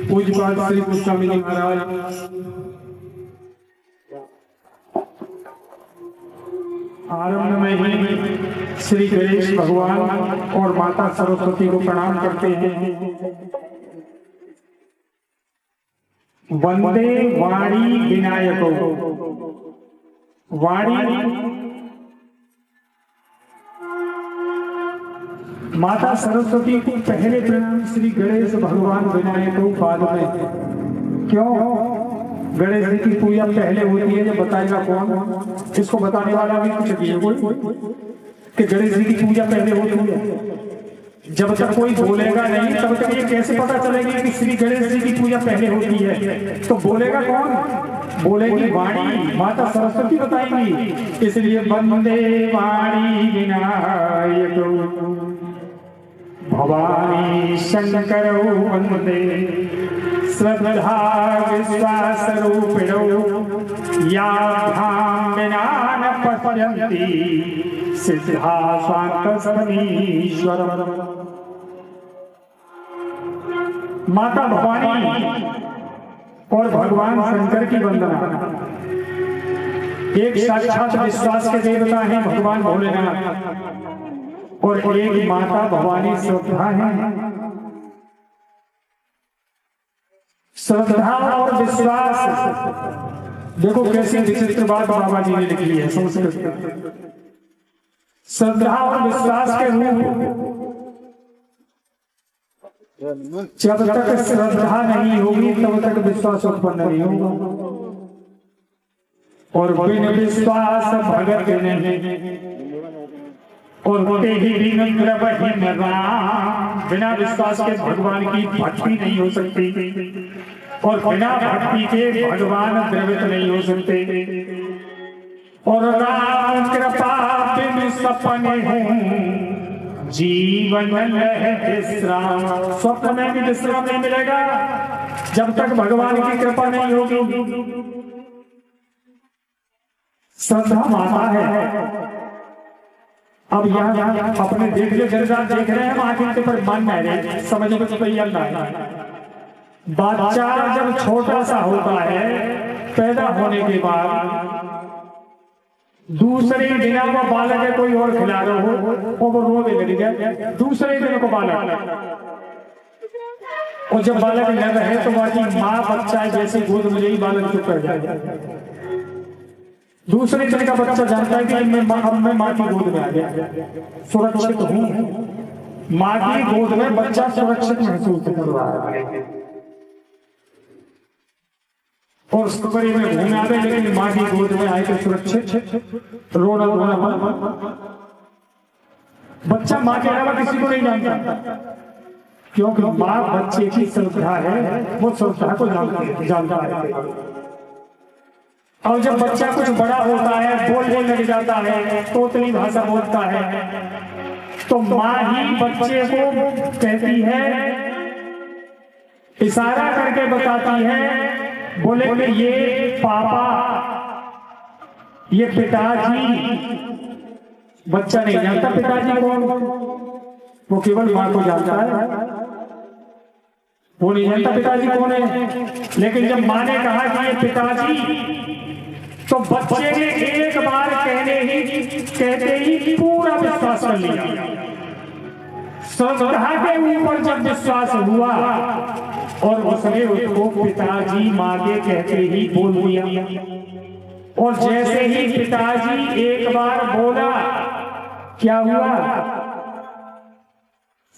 पूज्यपाद श्री गोस्वामी जी महाराज आरंभ में ही श्री गणेश भगवान और माता सरस्वती को प्रणाम करते हैं। वंदे वाणी विनायको। वाणी माता सरस्वती को पहले प्रणाम, श्री गणेश भगवान विनायक बाद में। क्यों गणेश जी की पूजा पहले होती है, ये बताएगा कौन? इसको बताने वाला भी कुछ नहीं है कोई कि गणेश जी की पूजा पहले होती है। जब तक कोई बोलेगा नहीं तब तक ये कैसे पता चलेगा कि श्री गणेश जी की पूजा पहले होती है? तो बोलेगा कौन? बोलेगी वाणी, माता सरस्वती बताएंगी। इसलिए वंदे वाणी विनायक भवानी शंकरो वंदे श्रद्धा विश्वास रूपिणो याभ्यां विना न पश्यन्ति सिद्धा स्वांत समीश्वरम्। माता भवानी और भगवान शंकर की वंदना। एक साक्षात विश्वास के देवता हैं भगवान भोलेनाथ, और एक माता भवानी श्रद्धा है। श्रद्धा और विश्वास देखो कैसी विचित्र बात बाबा जी ने लिखी है संस्कृत। श्रद्धा और विश्वास के रूप, जब तक श्रद्धा नहीं होगी तब तक विश्वास उत्पन्न नहीं होगा। और बिन विश्वास भगत नहीं, और बिना विश्वास के भगवान की भक्ति नहीं हो सकती, और बिना भक्ति के भगवान द्रवित नहीं हो सकते। और राम कृपा बिन सपने हूँ जीवन विश्राम। स्वप्न में भी विश्राम नहीं मिलेगा जब तक भगवान की कृपा नहीं होगी। श्रद्धा माता है। अब यहाँ अपने देख रहे हैं आखिर के पर मन है, समझ में तैयार है। बच्चा जब छोटा सा होता है, पैदा होने के बाद दूसरे दिन को बालक है कोई और खिला रहे हो और वो रोने लग गया, दूसरे दिन को बालक, और जब बालक न रहे तो बाकी माँ बच्चा जैसे गोद में ही बालक चुप कर जाए। दूसरे दिन का बच्चा जानता है कि मैं माँ की गोद में आ गया, सुरक्षित हूँ। माँ की गोद में बच्चा सुरक्षित महसूस कर रहा है, और सुबह में घूम आ गए, लेकिन माँ की गोद में आए तो सुरक्षित। रोना बच्चा माँ के अलावा किसी को नहीं जानता, क्योंकि माँ बच्चे की श्रद्धा है, वो श्रद्धा को जानता है। और जब बच्चा कुछ बड़ा होता है, बोलने लग जाता है, तोतली भाषा बोलता है, तो माँ ही बच्चे को कहती है, इशारा करके बताती है, बोले कि ये पापा, ये पिताजी। बच्चा नहीं जानता पिताजी कौन, वो केवल माँ को जानता है, वो नहीं जानता पिताजी कौन है। लेकिन जब माँ ने कहा कि ये पिताजी, तो बच्चे ने एक बार कहते ही पूरा विश्वास कर लिया। श्रद्धा के ऊपर जब विश्वास हुआ और उसने उसको पिताजी माँ के कहते ही बोल दिया, और जैसे ही पिताजी एक बार बोला, क्या हुआ?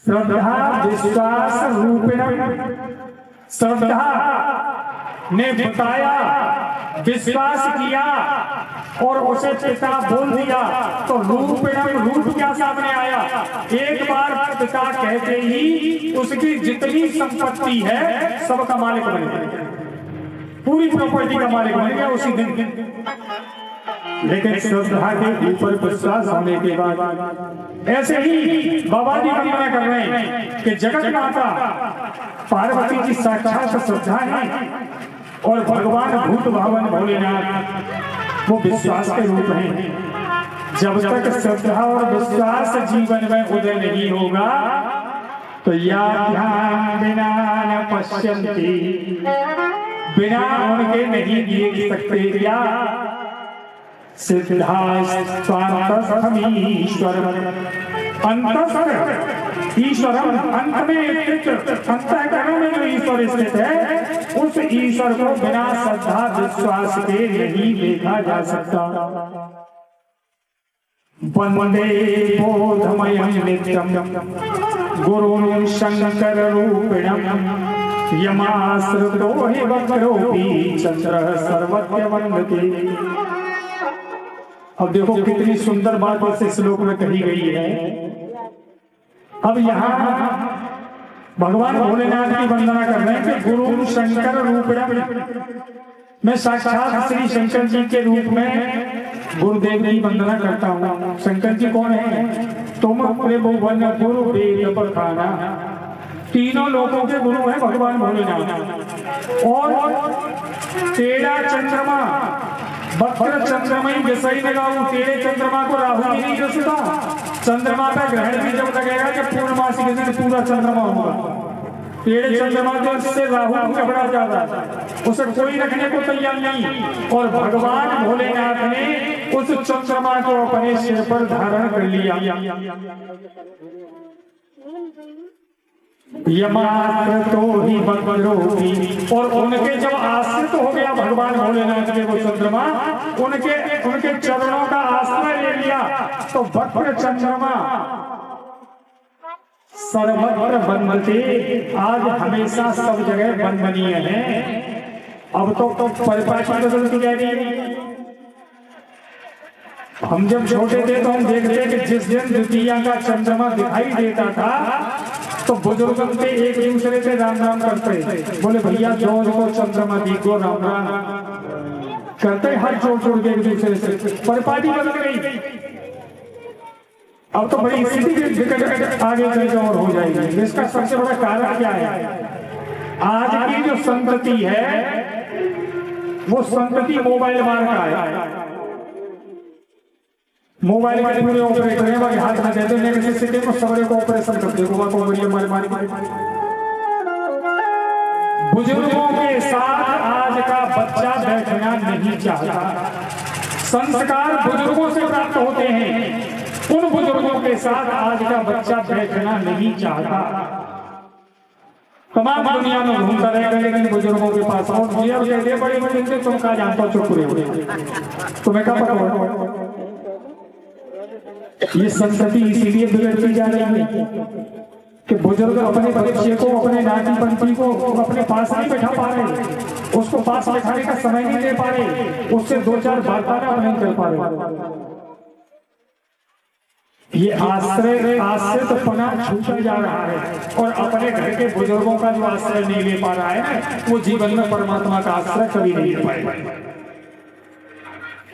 श्रद्धा विश्वास रूपिणम। श्रद्धा ने बताया, विश्वास किया और उसे पिता बोल दिया, तो रूप क्या सामने आया? एक बार पिता कहते ही उसकी जितनी संपत्ति है सबका मालिक बन गया, पूरी प्रॉपर्टी का मालिक बन गया उसी दिन। लेकिन श्रद्धा के ऊपर विश्वास होने के बाद, ऐसे ही बाबा जी वर्णना कर रहे हैं कि जगत माता पार्वती जी साक्षात श्रद्धा है, और भगवान भूत भावन भोलेनाथ वो विश्वास के रूप हैं। जब तक श्रद्धा और विश्वास जीवन में उदय नहीं होगा तो या ध्यान बिना पश्यन्ति, बिना उनके नहीं देख सकते क्या। सिद्धास्त्वान्तस्थमीश्वरम्, अंतस्थ ईश्वरम, अंत में स्थित, अंतःकरण में जो ईश्वर स्थित है, उस ईश्वर को बिना श्रद्धा विश्वास के नहीं देखा जा सकता। वंदे बोधमयं नित्यं गुरुं शंकर रूपिणं, यमाश्रितो हि वक्रोऽपि चन्द्रः सर्वत्र वन्दते। अब देखो कितनी सुंदर बात इस श्लोक में कही गई है। अब यहाँ भगवान भोलेनाथ की वंदना कर रहे हैं कि गुरु शंकर रूपिणं, मैं साक्षात श्री शंकर जी के रूप में गुरुदेव की वंदना करता हूँ। शंकर जी कौन है? तुम त्रिभुवन गुरु वेद बखाना, तीनों लोगों के गुरु हैं भगवान भोलेनाथ। और तेरा चंद्रमा वक्र चंद्रमा ही जैसे लगाऊ, तेरे चंद्रमा को राहु भी नहीं जसता। चंद्रमा का ग्रहण भी जब लगेगा कि पूर्णमासी के दिन पूरा चंद्रमा होगा। तेरे चंद्रमा जो से राहु घबरा जाता, उसे कोई रखने को तैयार नहीं। और भगवान भोलेनाथ ने उस चंद्रमा को अपने सिर पर धारण कर लिया। यमाश्रितो हि वक्रोऽपि, और उनके जब आश्रित हो गया भगवान भोलेनाथ के वो चंद्रमा, उनके चरणों का आश्रय ले लिया, तो वक्र चंद्रमा सर्वत्र वंदते, आज हमेशा सब जगह वंदनीय है। अब तो परिभाषा बदलती जा रही है। हम जब छोटे थे तो हम देखते कि जिस दिन द्वितीया का चंद्रमा दिखाई देता था तो बुजुर्गों से एक दूसरे से राम राम करते, बोले भैया जोर को चंद्रमा दीको राम राम करते, हर जोड़ के एक दूसरे से। परिपाटी बदल गई। अब तो बड़ी स्थिति आगे चल और हो जाएगी। इसका सबसे बड़ा कारण क्या है? आज की जो संतति है वो संतति मोबाइल मार का है। मोबाइल के पूरे ऑपरेटर हैं, वो हाथ में देते हैं किसी सिटी को सबरे को ऑपरेशन करते को बढ़िया मार। बुजुर्गों के साथ आज का बच्चा बैठना नहीं चाहता। संस्कार बुजुर्गों से प्राप्त होते हैं, उन बुजुर्गों के साथ आज का बच्चा बैठना नहीं चाहता। तमाम दुनिया में घूमता रहेगा लेकिन बुजुर्गों के पास और बड़े बड़े तुम कहा जानता हो, चुप रहे तुम्हें क्या पता हो? ये संस्कृति इसीलिए बिगड़ती जा रही है कि बुजुर्ग अपने बच्चे को, अपने नाती पंथी को अपने पास नहीं बैठा पा रहे, उसको पास बैठाने का समय नहीं दे पा रहे, उससे दो चार वार्तालाप नहीं कर पा रहे। ये आश्रितपना छूटा जा रहा है और अपने घर के बुजुर्गों का जो आश्रय नहीं ले पा रहा है वो जीवन में परमात्मा का आश्रय कभी नहीं ले पाएगा।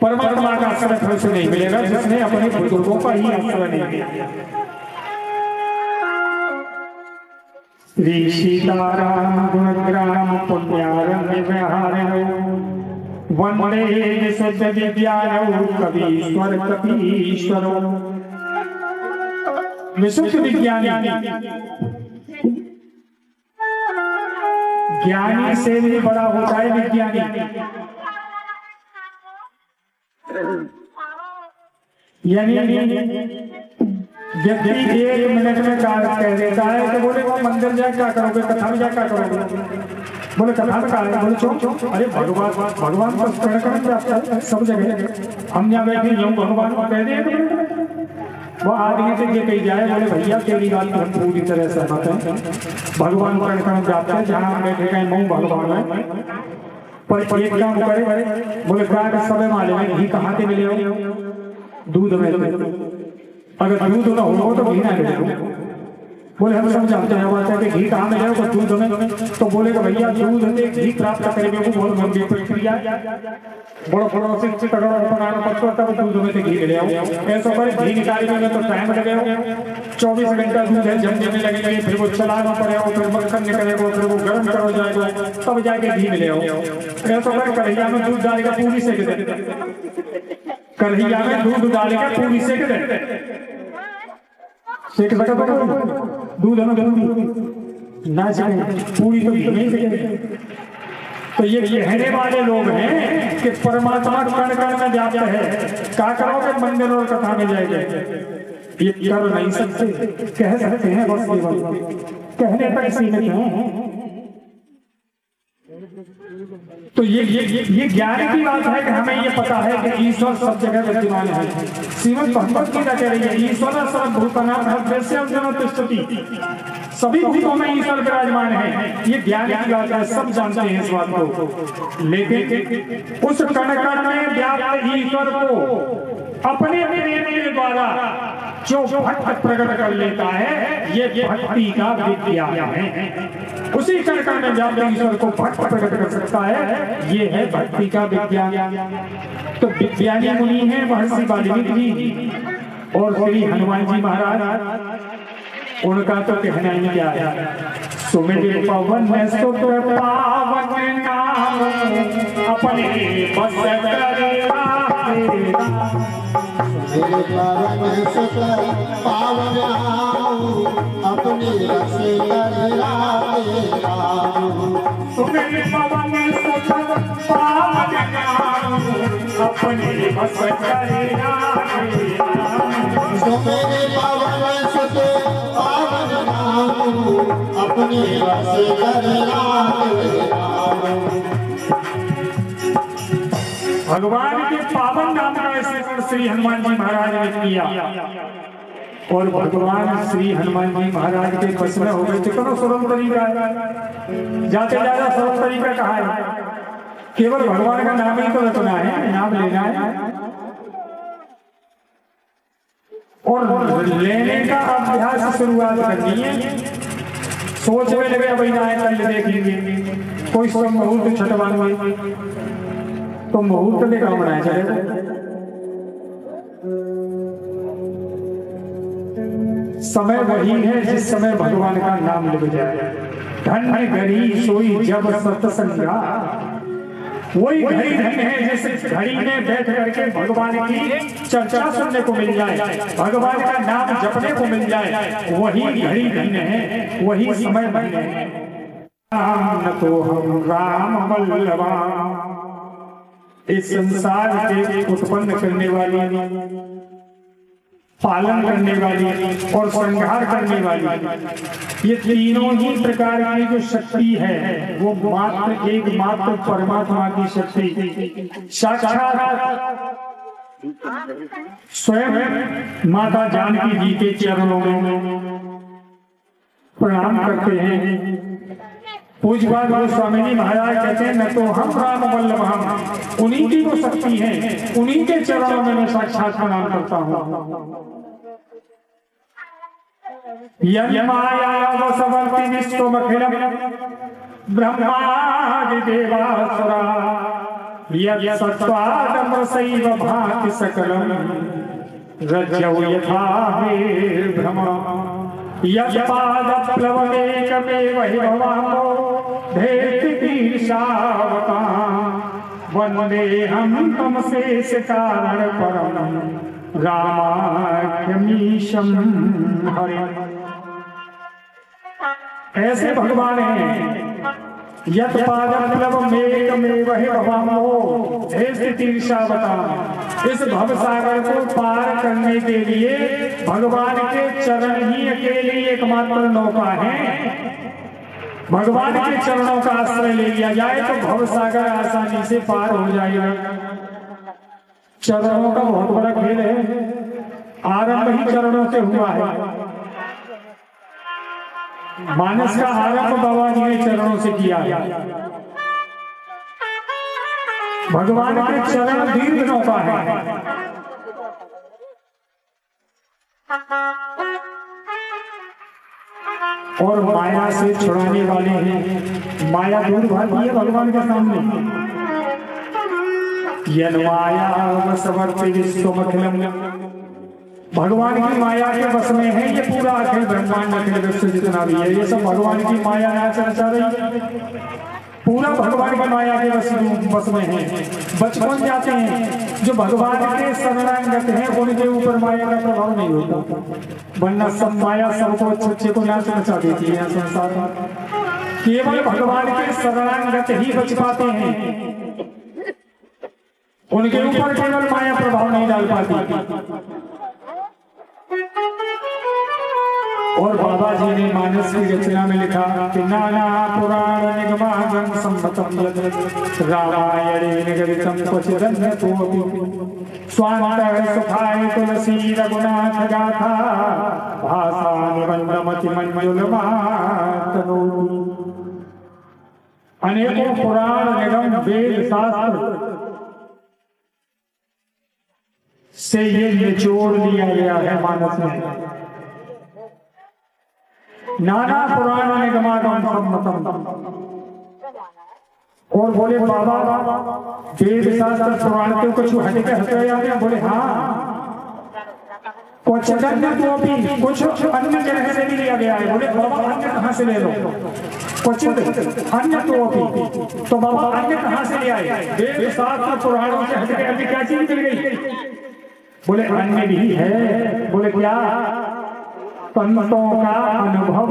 परमात्मा का आश्रय फिर से नहीं मिलेगा जिसने अपने बुजुर्गों का ही आश्रय नहीं लिया। श्री सीताराम गुणग्राम पुण्यारं विहारिणो, वंदे विशुद्ध विज्ञानौ कवीश्वर कपीश्वरो। विशुद्ध विज्ञानी, ज्ञानी से भी बड़ा होता है विज्ञानी। यानी व्यक्ति 1 मिनट में कार्य कह देता है तो बोले वो मंदिर जाए क्या करोगे, कथा में जाए क्या करोगे, बोले कथा में कार्य, बोले चुप। अरे भगवान को स्मरण करें सब जगह, हम यहाँ बैठे यूं भगवान को कह दें वो आदमी से ये कही जाए, बोले भैया तेरी बात हम पूरी तरह सहमत हैं, भगवान प्रणकरण जाते हैं जहाँ बैठे गए मुँह भगवान है, पर एक काम करे, बोले क्या समय मालूम है घी कहाँ से मिले हो? दूध में। अगर दूध ना हो तो घी ना मिले। बोले हम सब जानते हैं बात है कि घी कहाँ मिले हो? दूध में। तो बोले कि भैया दूध से घी प्राप्त करने को बहुत लंबी प्रक्रिया, बड़ो से बनाना पड़ता तब दूध में से घी मिले हो। ऐसा पर घी निकालने में तो टाइम लगे हो, 24 घंटा दूध है जमने लगेगा, फिर वो चलाना पड़ेगा, फिर मक्खन निकलेगा, फिर वो गर्म करो जाएगा तब जाके घी मिले हो। ऐसा पर कढ़ैया में दूध डालेगा पूरी सेक दे, कढ़ैया में दूध डालेगा पूरी सेक दे, सेक सका दूध है ना नाच पूरी तो नहीं सके। तो ये कहने वाले लोग हैं कि परमात्मा कण कण में व्याप्त है, क्या करोगे मंदिर और कथा में जाएंगे, ये कर नहीं सकते, कह सकते हैं बस केवल कहने तक सीमित हैं। तो ये ज्ञान की बात है कि हमें ये पता है कि ईश्वर सब जगह विद्यमान है। श्रीमद् भगवत गीता कह रही है ईश्वर सर्वभूतानां हृदयस्यार्जुन तिष्ठति, सभी भूतों में ईश्वर विराजमान है। ये ज्ञान की बात है, सब जानते हैं इस बात को। लेकिन उस कण कण में व्याप्त ईश्वर को अपने प्रेम के द्वारा जो भक्त प्रकट कर लेता है, ये भक्ति का विज्ञान है। उसी कण कण में व्याप्त ईश्वर को भक्त प्रकट कर सकता है, ये है भक्ति का विज्ञान। तो विज्ञानी मुनि है महर्षि वाल्मीकि जी और श्री हनुमान जी महाराज, उनका तो कहना ही क्या है। सुमिर पवन सुत पावन नाम अपने बस करेगा, मेरे पावन सुत पावन नाम अपने बस करेगा। सुमिर पवन सुत पावन नाम अपने बस करेगा। मेरे पावन सुत पावन नाम अपने बस करेगा। भगवान के पावन नाम का स्मरण श्री हनुमान जी महाराज ने किया और भगवान श्री हनुमान जी महाराज के बस में हो गए। कितना सरल तरीका है, जाते जाते सरल तरीका कहा है, केवल भगवान का नाम ही तो रखना है, नाम लेना है और लेने का अभ्यास शुरुआत करनी है। सोच में लगे भाई ना कल देखेंगे, कोई सब मुहूर्त छठवान तो मुहूर्त में काम बनाया जाएगा। समय वही है जिस समय भगवान का नाम लिख जाए। धन्य घड़ी सोई जब सत्संगा, वही घड़ी धन्य है जिस घड़ी में बैठ करके भगवान की चर्चा सुनने को मिल जाए, भगवान का नाम जपने को मिल जाए, वही घड़ी धन्य है, वही समय धन्य है। राम न तो हम राम बल्लभा, इस संसार के उत्पन्न करने वाली, पालन करने वाली और संहार करने वाली, ये तीनों ही प्रकार की जो शक्ति है वो मात्र एकमात्र परमात्मा की शक्ति साक्षात स्वयं माता जानकी जी के चरणों में प्रणाम करते हैं। पूज्यपाद गोस्वामी जी महाराज कहते हैं न तो हम राम वल्लभ, हम उन्हीं की वो शक्ति है, उन्हीं के चरणों में मैं साक्षात प्रणाम करता हूँ। यन्माया वसवर्ति विश्वमखिलम् ब्रह्मादि देवासुरा, यत्सत्त्वादमसैव भाति सकलम् रज्जौ यथा भ्रमः। यत्पादप्लवमेकमेव हि भवामो धेतितीर्षावतां, वन्देऽहं तं शेषकारणपरं रामाख्यमीशं हरिम्। ऐसे भगवान हैं यत्पादप्लवमेकमेव हि भवामो धेतितीर्षावतां, इस भव सागर को पार करने के लिए भगवान के चरण ही अकेले एकमात्र नौका है। भगवान के चरणों का आश्रय ले लिया जाए तो भव सागर आसानी से पार हो जाएगा। चरणों का बहुत बड़ा खेल है, आरंभ ही चरणों से हुआ है। मानस का आरंभ बाबा जी ने चरणों से किया है। भगवान के चरण दीर्घ नौका है। और माया से छुड़ाने वाले हैं, माया दूर भागी है भगवान के सामने। यन्माया वसवर्ति विश्वमखिलम्, भगवान की माया के बस में है ये पूरा अखिल ब्रह्मांड, अखिल विश्व जितना भी है, ये सब भगवान की माया यहाँ चर्चा रही है। पूरा भगवान की माया के बस में है। बच कौन जाते हैं? जो भगवान के शरणागत हैं, उनके ऊपर माया का प्रभाव नहीं होता, वरना सब माया सबको अच्छे को नाच नचा देती है संसार में। केवल भगवान के शरणागत ही बच पाते हैं, उनके ऊपर केवल माया प्रभाव नहीं डाल पाती। और बाबा जी ने मानस की रचना में लिखा कि नाना पुराण निगमागम सम्मतम रामायणे निगदितम क्वचिदन्यतोऽपि स्वान्तः सुखाय तुलसी रघुनाथ गाथा भाषा निबन्धमति मन्युलमातनोति। अनेकों पुराण निगम वेद शास्त्र से ये निचोड़ लिया गया है मानस में। नाना पुराण निगमागम सम्मतम। और बोले बाबा वेद शास्त्र पुराण के कुछ हटके हटे जाते हैं? बोले हाँ, कुछ अन्य जगह से भी लिया गया है। बोले बाबा अन्य कहाँ से ले लो? कुछ अन्य तो बाबा अन्य कहाँ से ले आए? वेद शास्त्र पुराणों से हटके अन्य क्या चीज मिल गई? बोले अन्य भी है। बोले क्या? संतों का अनुभव।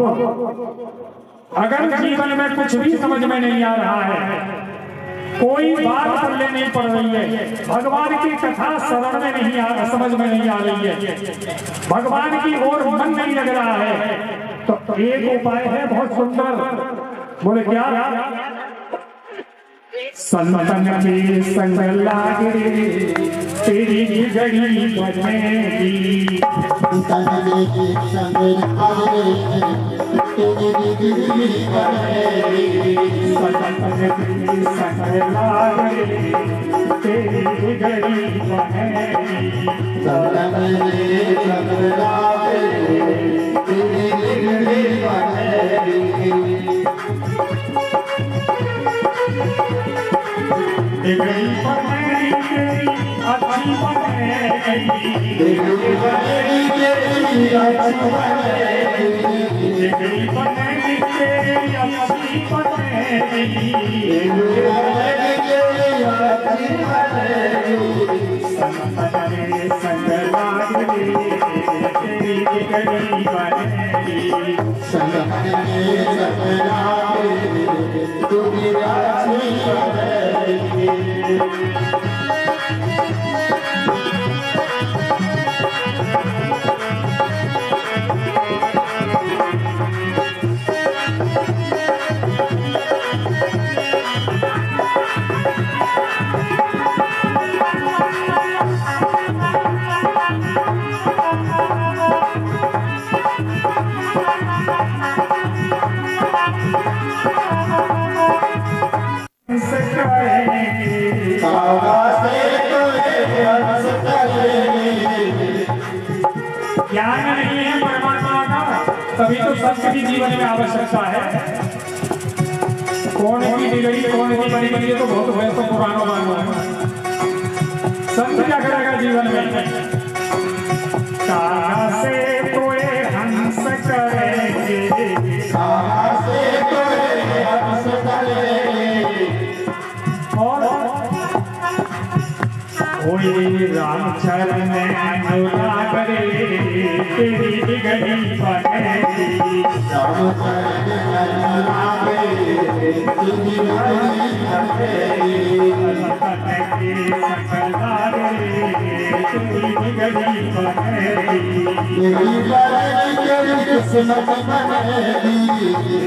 अगर जीवन में कुछ भी समझ में नहीं आ रहा है, कोई बात पल्ले नहीं पड़ रही है, भगवान की कथा शरण में नहीं आ, समझ में नहीं आ रही है, भगवान की ओर मन नहीं लग रहा है, तो एक उपाय है बहुत सुंदर। बोले क्या? संतन के संग लागे तेरी गड़ी बनेगी, संतन के संग लागे तेरी गड़ी बनेगी, संतन के संग लागे तेरी गड़ी बनेगी, संतन के संग लागे तेरी गड़ी बनेगी। गड़ी बनेगी तेरी अच्छी बनेगी, गड़ी बनेगी तेरी अच्छी बनेगी, गड़ी बनेगी तेरी अच्छी बनेगी, अच्छी बनेगी। संतन के संग लागे तेरी गड़ी बनेगी, संतन के संग लागे तेरी अच्छी बनेगी। ज्ञान नहीं है परमात्मा का, तभी तो संत की जीवन में आवश्यकता है। कौन की डिग्री कौन की बनी बनी तो बहुत है, तो पुराना मानो है। संत क्या करेगा जीवन में? काला से तोए हंस करेंगे, काला से तोए हंस करेंगे, और कोई रामचरण में अनुराग रे तेरी बिगड़ी बनेगी, रामचरण में अनुराग रे तेरी बिगड़ी बनेगी, संतन के संग लागे तेरी बिगड़ी बनेगी, तेरी बनेगी तेरी किस्मत बनेगी,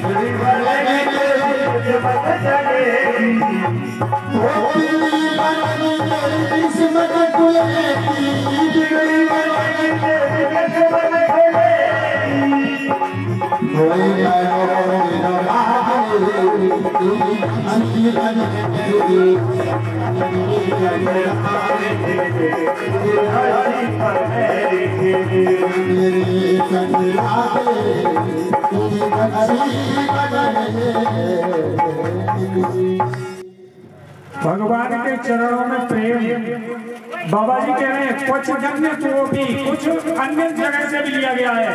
तेरी बनेगी तेरी किस्मत बनेगी, तेरी बनेगी तेरी किस्मत खुलेगी, तेरी बनेगी तेरी किस्मत खुलेगी। कोई ना लागे तेरी अच्छी बनेगी, तेरी संग लागे तेरी अच्छी बनेगी। भगवान के चरणों में प्रेम। बाबा जी कह रहे हैं कुछ अन्य तो भी कुछ अन्य जगह से भी लिया गया है।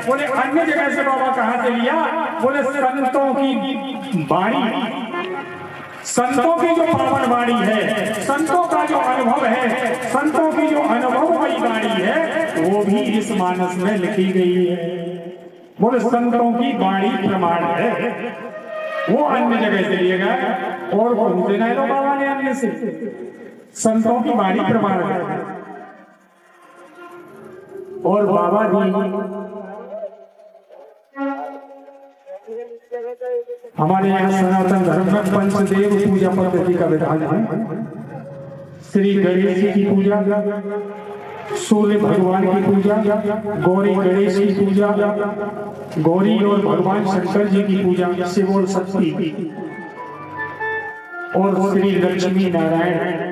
बोले अन्य जगह से बाबा कहाँ से लिया? बोले संतों की वाणी, संतों की जो पावन वाणी है, संतों का जो अनुभव है, संतों की जो अनुभवमयी वाणी है, वो भी इस मानस में लिखी गई है। बोले संतों की वाणी प्रमाण है, वो अन्य जगह से लिए गए और घूमते नहीं लो बाबा ने अन्य से। संतों की वाणी प्रमाण है। और बाबा जी हमारे यहाँ सनातन धर्म में पंचदेव पूजा पद्धति का विधान है। श्री गणेश जी की पूजा, सूर्य भगवान की पूजा, गौरी गणेश की पूजा, गौरी और भगवान शंकर जी की पूजा, शिव और शक्ति, और श्री लक्ष्मी नारायण।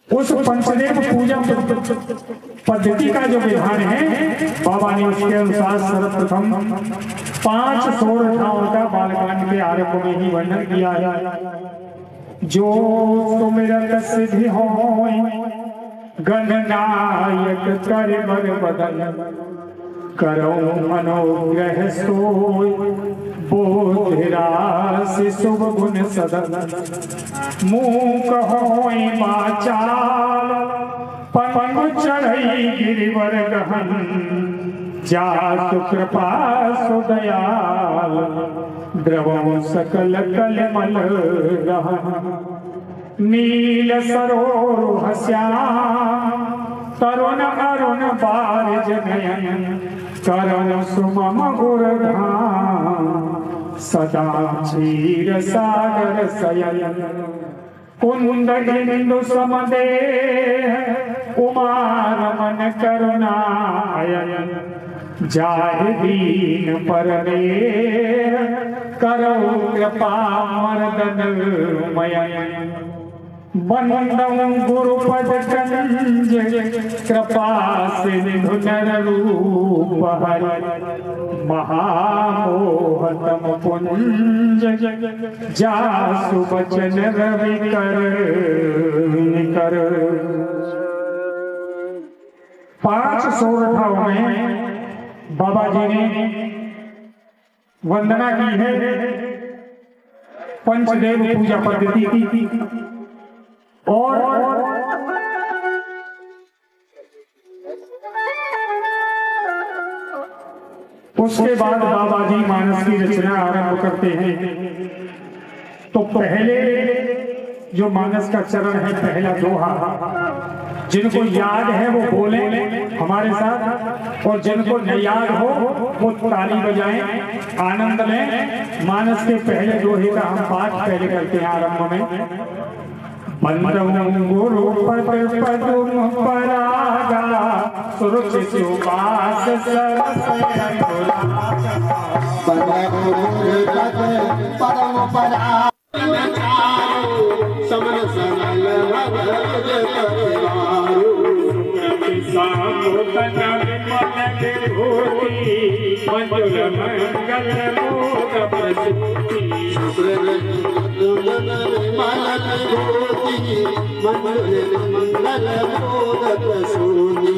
उस पंचदेव पूजा पद्धति का जो विधान है, बाबा ने उसके अनुसार सर्वप्रथम 5 सोरठाओं का बालकांड के आरंभ में ही वर्णन किया है। जो सुमिरत सिद्धि होय, गणनायक कर बर बदन, करो मनोग्रह सोय, बोधिरास शुभ गुण सदन, मूक होय वाचाल, पंगु चढ़ई गिरिवर गहन, जासु कृपा सुदयाल, द्रवं सकल कलमल रहन, नील सरोरुह श्याम, तरुण अरुण बारिज नयन, करुण सुमम गुरधाम, सदा क्षीर सागर शयन, कुंद इंदु समदेह, उमा रमन करुणायन, जाहि दीन परमेह, करो कृपा मर्दन मयन, बंदं गुरुपद कंज, कृपा सिंधु नर रूप हरि, महामोहतम पुंज, जासु बचन रवि कर। 5 सोरठाओं में बाबा जी ने वंदना की है पंचदेव पूजा पद्धति की। और उसके बाद बाबा जी मानस की रचना आरंभ करते हैं। तो पहले जो मानस का चरण है, पहला दोहा, जिनको याद है वो बोले हमारे साथ, और जिनको नहीं याद हो वो ताली बजाएं, आनंद लें। मानस के पहले दोहे का हम पाठ पहले करते हैं आरंभ में। बंदं गुरु पद पदुम परागा, सुरुचि सुबास सरस अनुरागा, बंदं गुरु पद पदुम परागा, समन सरल भगत परिवारो, सामोदन विमल विभूति, मंजुल मंगल मोद प्रसिद्धि, मंगल मोद प्रसूति,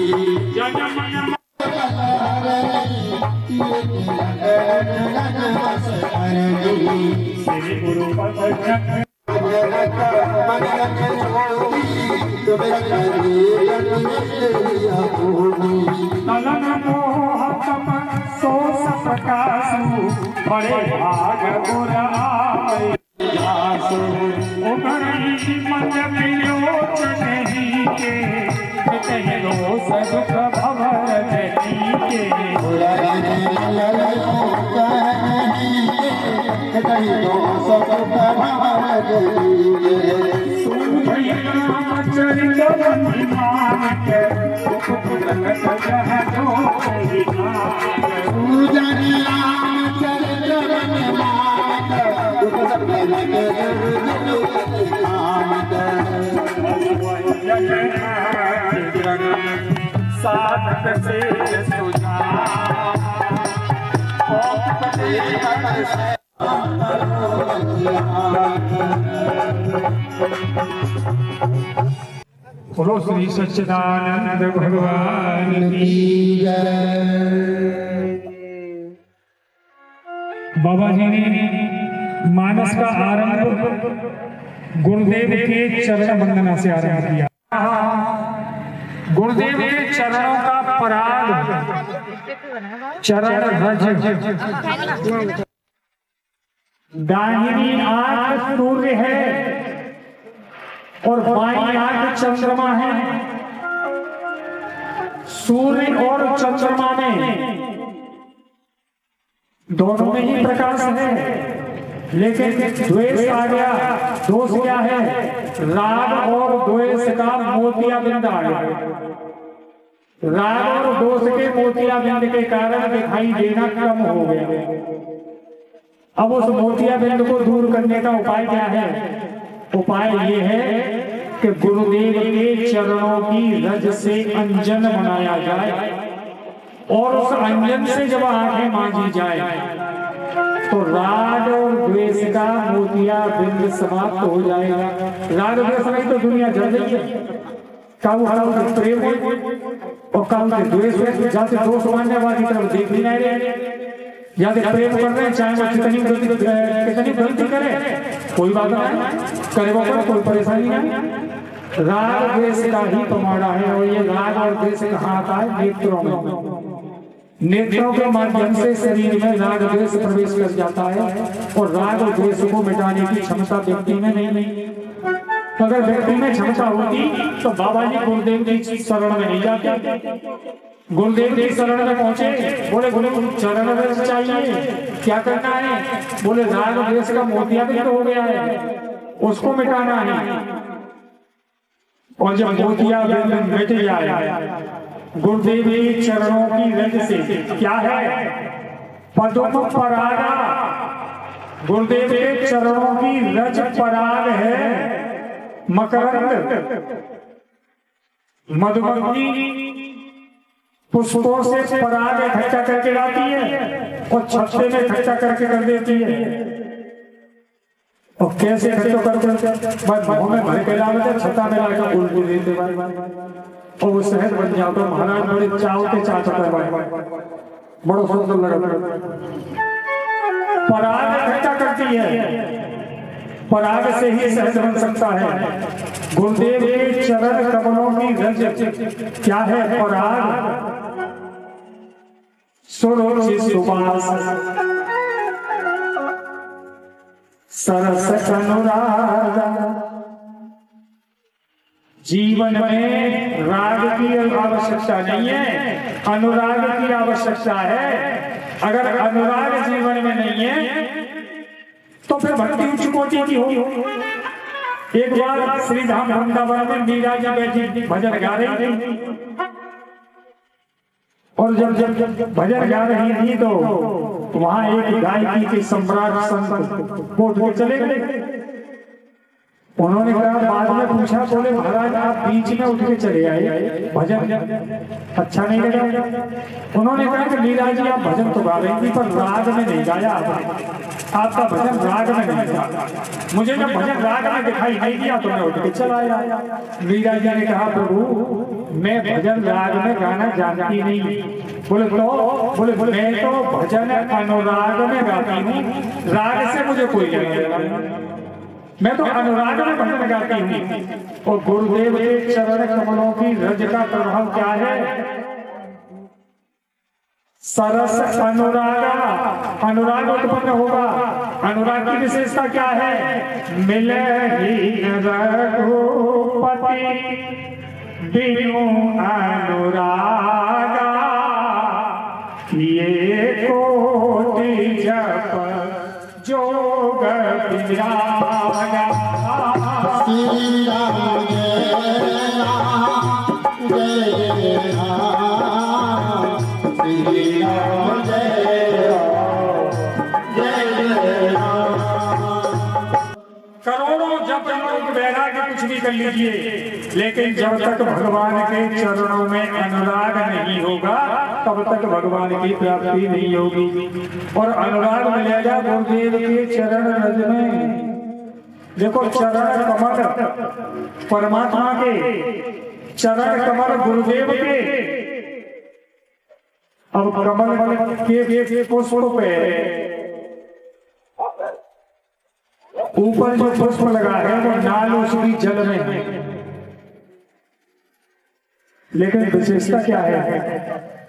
जनम श्री गुरु पद नलन मोहतम सोस प्रकाशु, बड़े भाग गुर आए जासु, उगरी मत विलोचन ही के, कहीं रोष दुख भवर जनी के, चरित बंधिमान के, साधक से सुजा बोलो श्री सच्चिदानंद भगवान की जय। बाबा जी ने मानस का आरंभ गुरुदेव के चरण वंदना से आरंभ किया। गुरुदेव के चरणों का पराग चरण रज, दाहिनी आंख सूर्य है और बाईं आंख चंद्रमा है। सूर्य और चंद्रमा में दोनों में ही प्रकाश है, लेकिन द्वेष आ गया। दोष क्या है? राग और द्वेष का मोतियाबिंद आ गया। राग और दोष के मोतियाबिंद के कारण दिखाई देना कम हो गया। अब उस मोतियाबिंद को दूर करने का उपाय क्या है? उपाय ये है कि गुरुदेव के चरणों की रज से अंजन बनाया जाए और उस अंजन से जब आंखें मांजी जाए तो राग और द्वेष का मोतियाबिंद समाप्त हो जाएगा। राग द्वेष नहीं तो दुनिया जल रही है। काऊ से प्रेम है और काऊ से द्वेष है। जाते दोष मानने वाली तरफ देख भी नहीं रहे, या प्रेम कर रहे हैं, चाहे वो कितनी गलती करे कोई बात नहीं, करेगा कोई परेशानी नहीं। राग द्वेष का ही पमाड़ा है। और ये राग और द्वेष कहाँ आता है? नेत्रों में। नेत्रों के माध्यम से शरीर में राग द्वेष प्रवेश कर जाता है और राग और द्वेष को मिटाने की क्षमता व्यक्ति में नहीं। अगर व्यक्ति में क्षमता होती तो बाबा जी गुरुदेव की शरण में नहीं जाते। गुरुदेव की शरण में पहुंचे, बोले गुरु चरण में चाहिए, क्या करना है? बोले राग द्वेष का मोतियाबिंद हो गया है, उसको मिटाना है। और जब मोतियाबिंद मिट जाए गुरुदेव के चरणों की रज से, क्या है? पद्म परागा। गुरुदेव के चरणों की रज पराग है मकरंद। मधुमक्खी पुष्पों से पराग इकट्ठा करके लाती है और छत्ते में इकट्ठा करके कर देती है। और कैसे इकट्ठा करते? भाव में भर के लाते, छत्ता में लाकर उल्टी देते और वो शहद बन जाओ। तो महाराज बड़े चाव के चाहते बड़ो सुंदर लगा। पराग इकट्ठा करती है, पराग से ही शहद बन सकता है। गुरुदेव के चरण कमलों की रज क्या है? पराग। सुरुचि सुबास सरस अनुराग। जीवन में राग की आवश्यकता नहीं है, अनुराग की आवश्यकता है। अगर अनुराग जीवन में नहीं है तो फिर भक्ति उच्च कोटि की हो। एक बार श्री धाम वृंदावन में मीरा जी बैठी भजन गा रही थी और जब भजन गा रही थी तो वहां एक गायकी के सम्राट संत वो उठ के चले गए। उन्होंने कहा, बाद में पूछा, बोले महाराज आप बीच में उठ के चले आए, भजन अच्छा नहीं लगा। उन्होंने कहा कि मीरा जी आप भजन तो गा रही थी पर राग में नहीं गाया आपका भजन राग में नहीं था। मुझे जब भजन राग में दिखाई नहीं दिया तो मैं उठ के चला आया। मीरा जी ने कहा, प्रभु मैं भजन राग में गाना जानती नहीं। बोले मैं तो भजन अनुराग में गाती हूँ, राग से मुझे कोई लेना, मैं तो अनुराग में भजन गाती हूँ। और गुरुदेव के चरण कमलों की रज का प्रभाव क्या है? सरस अनुराग। अनुराग उत्पन्न होगा। अनुराग की विशेषता क्या है? मिले ही रघुपति बिनु अनुरागा, ये कोटि जप जोग विरागा। श्री राम जय राम जय राम, श्री राम जय राम जय राम। करोड़ों जप वैराग्य कुछ भी कर लीजिए, लेकिन जब तक भगवान के चरणों में अनुराग नहीं होगा तब तक भगवान की प्राप्ति नहीं होगी। और अनुराग मिलेगा गुरुदेव के चरण रज में। देखो चरण कमल परमात्मा के, चरण कमल गुरुदेव के। अब कमल के पुष्प पे ऊपर जो पुष्प लगा है वो नाल उसकी जल में है, लेकिन विशेषता क्या है?